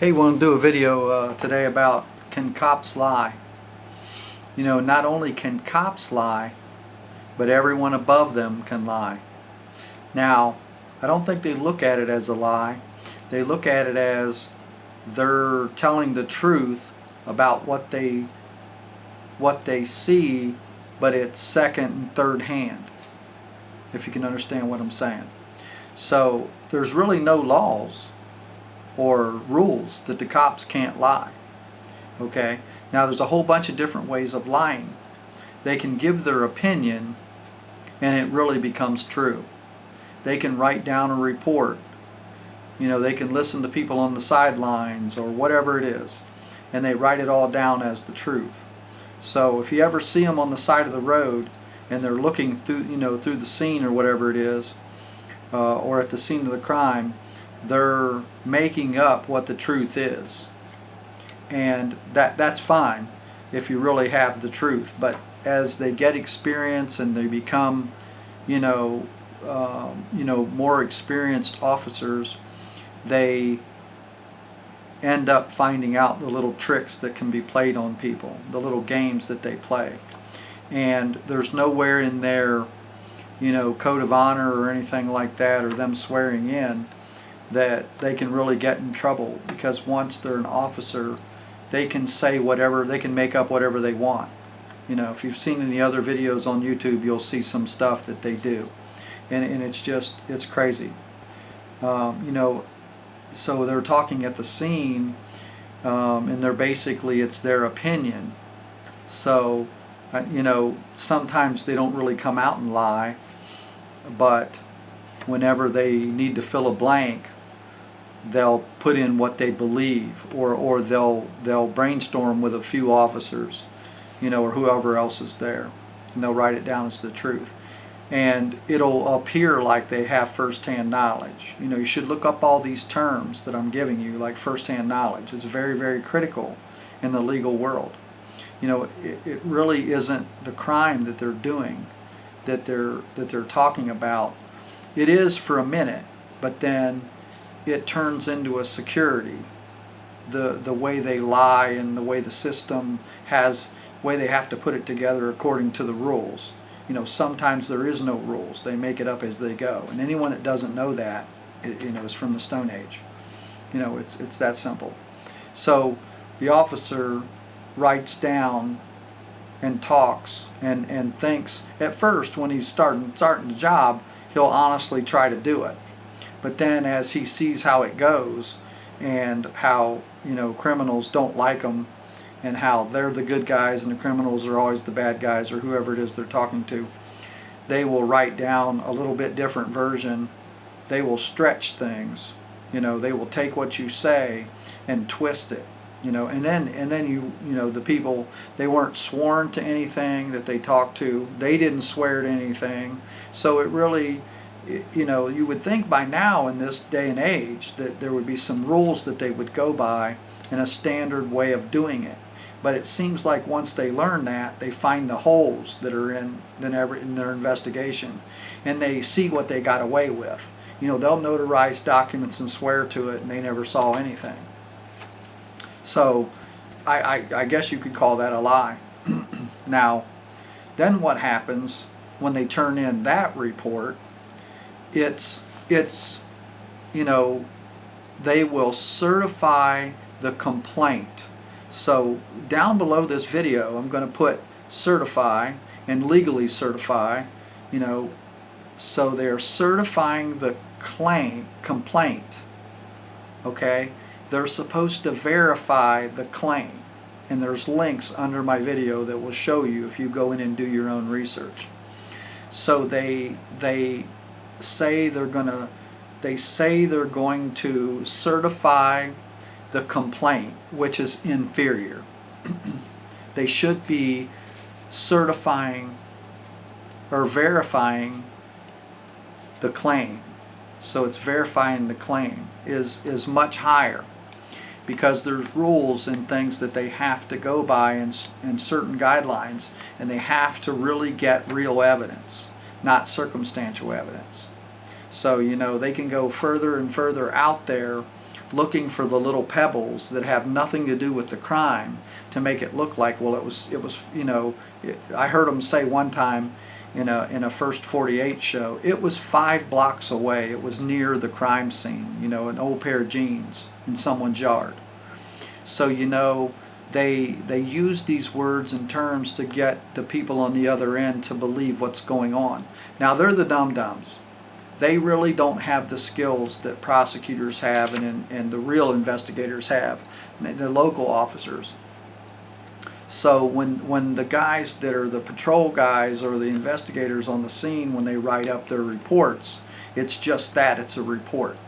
Hey, we're going to do a video today about can cops lie? You know, not only can cops lie, but everyone above them can lie. Now, I don't think they look at it as a lie. They look at it as they're telling the truth about what they see, but it's second and third hand, if you can understand what I'm saying. So there's really no laws or rules that the cops can't lie. Okay? Now there's a whole bunch of different ways of lying. They can give their opinion and it really becomes true. They can write down a report. You know, they can listen to people on the sidelines or whatever it is, and they write it all down as the truth. So if you ever see them on the side of the road and they're looking through, through the scene or whatever it is, or at the scene of the crime, they're making up what the truth is. And that's fine if you really have the truth. But as they get experience and they become, more experienced officers, they end up finding out the little tricks that can be played on people, the little games that they play. And there's nowhere in their, code of honor or anything like that, or them swearing in, that they can really get in trouble, because once they're an officer, they can say whatever, they can make up whatever they want. If you've seen any other videos on YouTube, you'll see some stuff that they do, and it's crazy. So they're talking at the scene, and they're basically, it's their opinion. So sometimes they don't really come out and lie, but whenever they need to fill a blank, they'll put in what they believe, or they'll brainstorm with a few officers, or whoever else is there, and they'll write it down as the truth. And it'll appear like they have first-hand knowledge. You should look up all these terms that I'm giving you, like first-hand knowledge. It's very, very critical in the legal world. It really isn't the crime that they're doing, that they're talking about. It is for a minute, but then it turns into a security. The way they lie and the way the system way they have to put it together according to the rules. Sometimes there is no rules. They make it up as they go. And anyone that doesn't know that, is from the Stone Age. It's that simple. So the officer writes down and talks and thinks, at first when he's starting the job, he'll honestly try to do it. But then as he sees how it goes, and how criminals don't like him, and how they're the good guys and the criminals are always the bad guys, or whoever it is they're talking to, they will write down a little bit different version. They will stretch things. They will take what you say and twist it. And then the people, they weren't sworn to anything that they talked to. They didn't swear to anything. So it really, you would think by now in this day and age that there would be some rules that they would go by and a standard way of doing it. But it seems like once they learn that, they find the holes that are in their investigation, and they see what they got away with. They'll notarize documents and swear to it, and they never saw anything. So I guess you could call that a lie. Now, then what happens when they turn in that report? It's they will certify the complaint. So down below this video, I'm going to put certify and legally certify. So they're certifying the complaint. Okay, they're supposed to verify the claim, and there's links under my video that will show you if you go in and do your own research. So they say they're going to certify the complaint, which is inferior. They should be certifying or verifying the claim. So it's verifying the claim is much higher, because there's rules and things that they have to go by, and certain guidelines, and they have to really get real evidence, not circumstantial evidence. So they can go further and further out there looking for the little pebbles that have nothing to do with the crime to make it look like, well, it was I heard them say one time in a First 48 show, it was 5 blocks away. It was near the crime scene, an old pair of jeans in someone's yard. So they use these words and terms to get the people on the other end to believe what's going on. Now, they're the dum-dums. They really don't have the skills that prosecutors have and the real investigators have, the local officers. So when the guys that are the patrol guys or the investigators on the scene, when they write up their reports, it's just that, it's a report.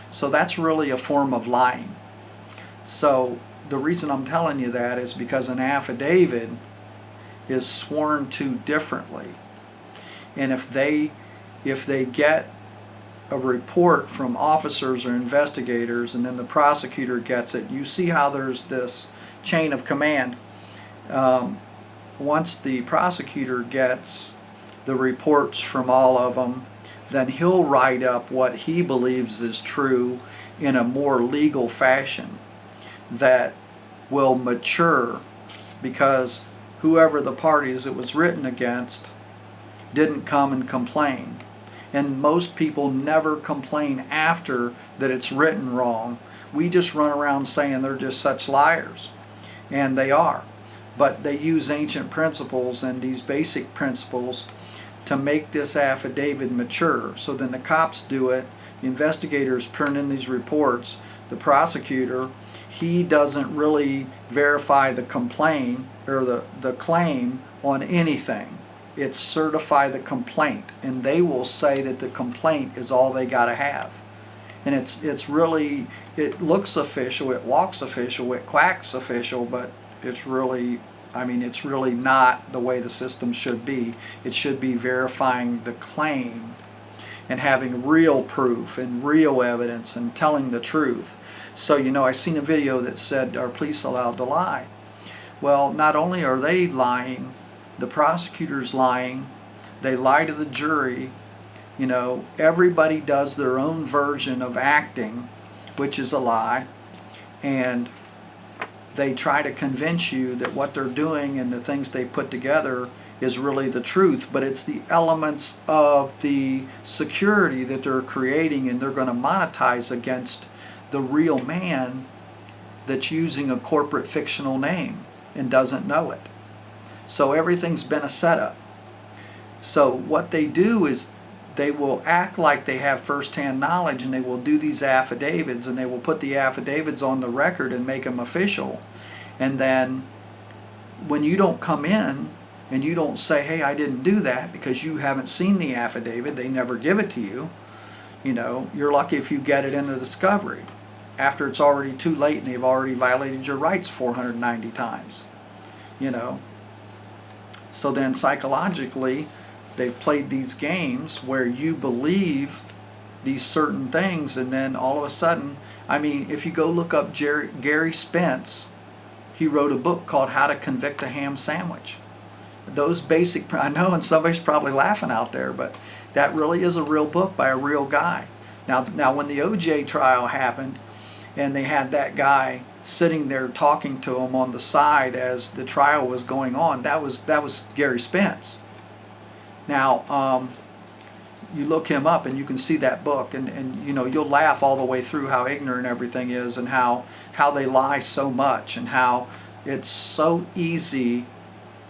So that's really a form of lying. So the reason I'm telling you that is because an affidavit is sworn to differently. And if they get a report from officers or investigators and then the prosecutor gets it, you see how there's this chain of command. Once the prosecutor gets the reports from all of them, then he'll write up what he believes is true in a more legal fashion that will mature, because whoever the parties it was written against didn't come and complain. And most people never complain after that it's written wrong. We just run around saying they're just such liars, and they are. But they use ancient principles and these basic principles to make this affidavit mature. So then the cops do it, the investigators print in these reports, the prosecutor, he doesn't really verify the complaint or the claim on anything. It's certify the complaint, and they will say that the complaint is all they got to have. And it's really, it looks official, it walks official, it quacks official, but it's really, it's really not the way the system should be. It should be verifying the claim and having real proof and real evidence and telling the truth. So, I seen a video that said, are police allowed to lie? Well, not only are they lying, the prosecutor's lying, they lie to the jury. Everybody does their own version of acting, which is a lie, and they try to convince you that what they're doing and the things they put together is really the truth, but it's the elements of the security that they're creating, and they're going to monetize against the real man that's using a corporate fictional name and doesn't know it. So everything's been a setup. So what they do is they will act like they have first-hand knowledge, and they will do these affidavits, and they will put the affidavits on the record and make them official. And then when you don't come in and you don't say, hey, I didn't do that, because you haven't seen the affidavit, they never give it to you, you're lucky if you get it in the discovery after it's already too late and they've already violated your rights 490 times. So then psychologically, they've played these games where you believe these certain things, and then all of a sudden, if you go look up Gary Spence, he wrote a book called How to Convict a Ham Sandwich. Those basic, I know, and somebody's probably laughing out there, but that really is a real book by a real guy. Now when the OJ trial happened, and they had that guy sitting there talking to him on the side as the trial was going on, that was Gary Spence. Now, you look him up and you can see that book, and you'll laugh all the way through how ignorant everything is, and how they lie so much, and how it's so easy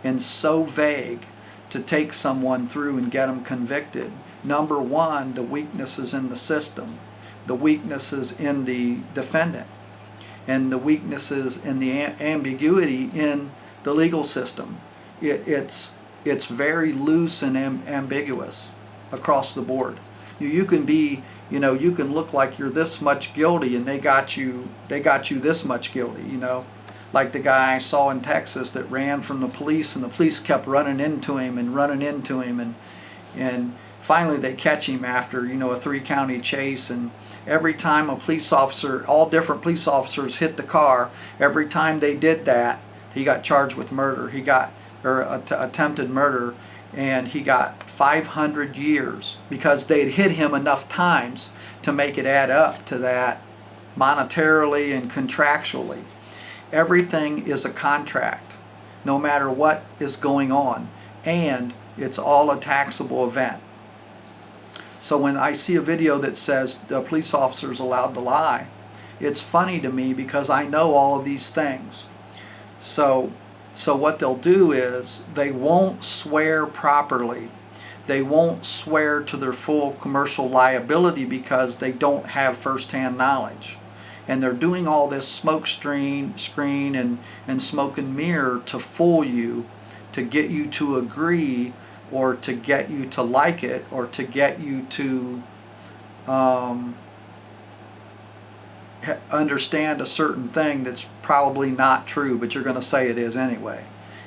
and so vague to take someone through and get them convicted. Number one, the weaknesses in the system, the weaknesses in the defendant, and the weaknesses in the ambiguity in the legal system. It's very loose and ambiguous across the board. You can be, you can look like you're this much guilty, and they got you this much guilty, like the guy I saw in Texas that ran from the police, and the police kept running into him, and finally they catch him after, a 3-county chase. And every time a police officer, all different police officers hit the car, every time they did that, he got charged with murder. Attempted murder, and he got 500 years because they'd hit him enough times to make it add up to that monetarily and contractually. Everything is a contract, no matter what is going on, and it's all a taxable event. So when I see a video that says the police officer is allowed to lie, it's funny to me because I know all of these things. So what they'll do is they won't swear properly. They won't swear to their full commercial liability because they don't have first-hand knowledge. And they're doing all this smoke screen and smoke and mirror to fool you, to get you to agree, or to get you to like it, or to get you to understand a certain thing that's probably not true, but you're going to say it is anyway.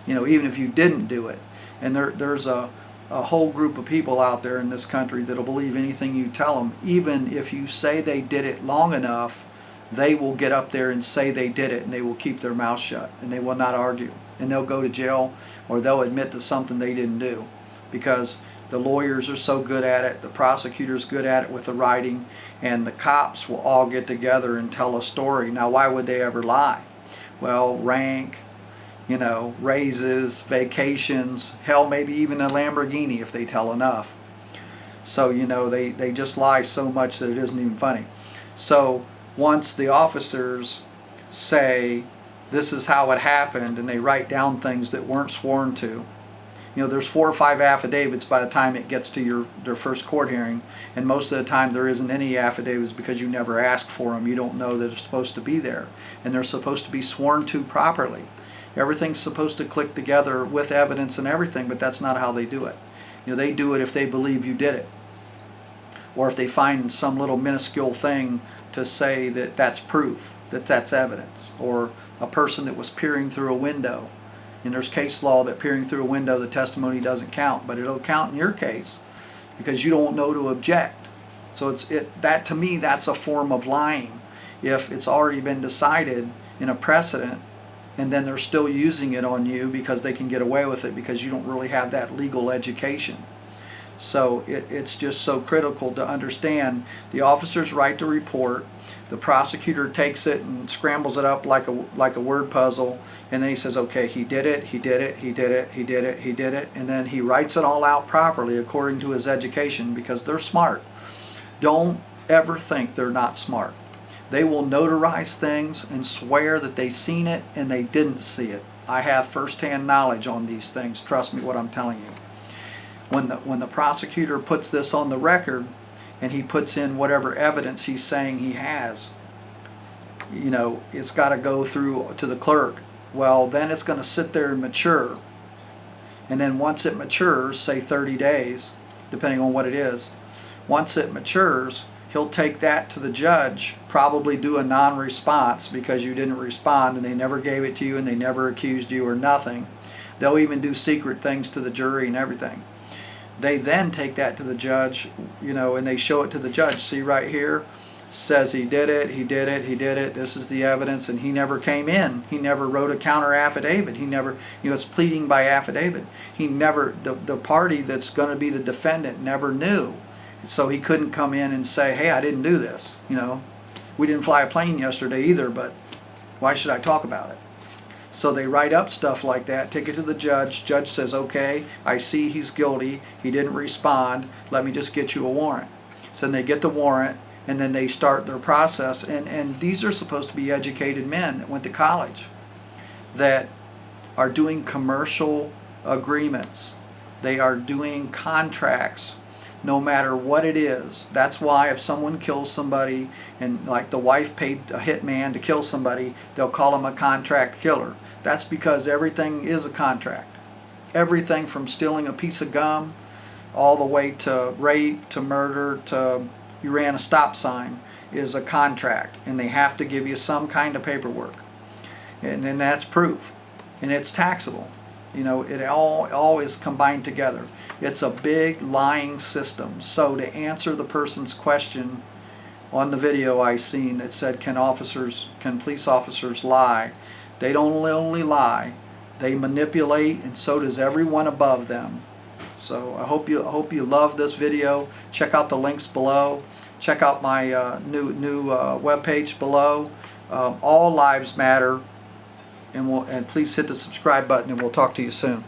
You know, even if you didn't do it. And there's a whole group of people out there in this country that'll believe anything you tell them. Even if you say they did it long enough, they will get up there and say they did it, and they will keep their mouth shut, and they will not argue. And they'll go to jail, or they'll admit to something they didn't do, because the lawyers are so good at it, the prosecutor's good at it with the writing, and the cops will all get together and tell a story. Now, why would they ever lie? Well, rank, you know, raises, vacations, hell, maybe even a Lamborghini if they tell enough. So, you know, they just lie so much that it isn't even funny. So once the officers say this is how it happened, and they write down things that weren't sworn to, you know, there's 4 or 5 affidavits by the time it gets to their first court hearing, and most of the time there isn't any affidavits because you never asked for them. You don't know that they're supposed to be there, and they're supposed to be sworn to properly. Everything's supposed to click together with evidence and everything, but that's not how they do it. You know, they do it if they believe you did it, or if they find some little minuscule thing to say that that's proof, that that's evidence, or a person that was peering through a window. And there's case law that peering through a window, the testimony doesn't count, but it'll count in your case because you don't know to object. So that to me, that's a form of lying. If it's already been decided in a precedent, and then they're still using it on you because they can get away with it because you don't really have that legal education. So it's just so critical to understand the officer's right to report. The prosecutor takes it and scrambles it up like a word puzzle, and then he says, okay, he did it, he did it, he did it, he did it, he did it, and then he writes it all out properly according to his education, because they're smart. Don't ever think they're not smart. They will notarize things and swear that they seen it and they didn't see it. I have first-hand knowledge on these things. Trust me what I'm telling you. When the prosecutor puts this on the record and he puts in whatever evidence he's saying he has, you know, it's got to go through to the clerk. Well, then it's going to sit there and mature. And then once it matures, say 30 days, depending on what it is, once it matures, he'll take that to the judge, probably do a non-response because you didn't respond and they never gave it to you and they never accused you or nothing. They'll even do secret things to the jury and everything. They then take that to the judge, you know, and they show it to the judge. See right here, says he did it, he did it, he did it, this is the evidence, and he never came in. He never wrote a counter affidavit. He never, you know, it's pleading by affidavit. He never, the party that's going to be the defendant never knew. So he couldn't come in and say, hey, I didn't do this. You know, we didn't fly a plane yesterday either, but why should I talk about it? So they write up stuff like that, take it to the judge. Judge says, okay, I see he's guilty. He didn't respond. Let me just get you a warrant. So then they get the warrant, and then they start their process. And these are supposed to be educated men that went to college, that are doing commercial agreements. They are doing contracts, no matter what it is. That's why if someone kills somebody, and like the wife paid a hitman to kill somebody, they'll call him a contract killer. That's because everything is a contract. Everything from stealing a piece of gum all the way to rape, to murder, to you ran a stop sign is a contract, and they have to give you some kind of paperwork, and then that's proof, and it's taxable. You know, it all is combined together. It's a big lying system. So to answer the person's question on the video I seen that said, can police officers lie? They don't only lie, they manipulate, and so does everyone above them. So I hope you love this video. Check out the links below. check out my new webpage below. All lives matter, and please hit the subscribe button, and we'll talk to you soon.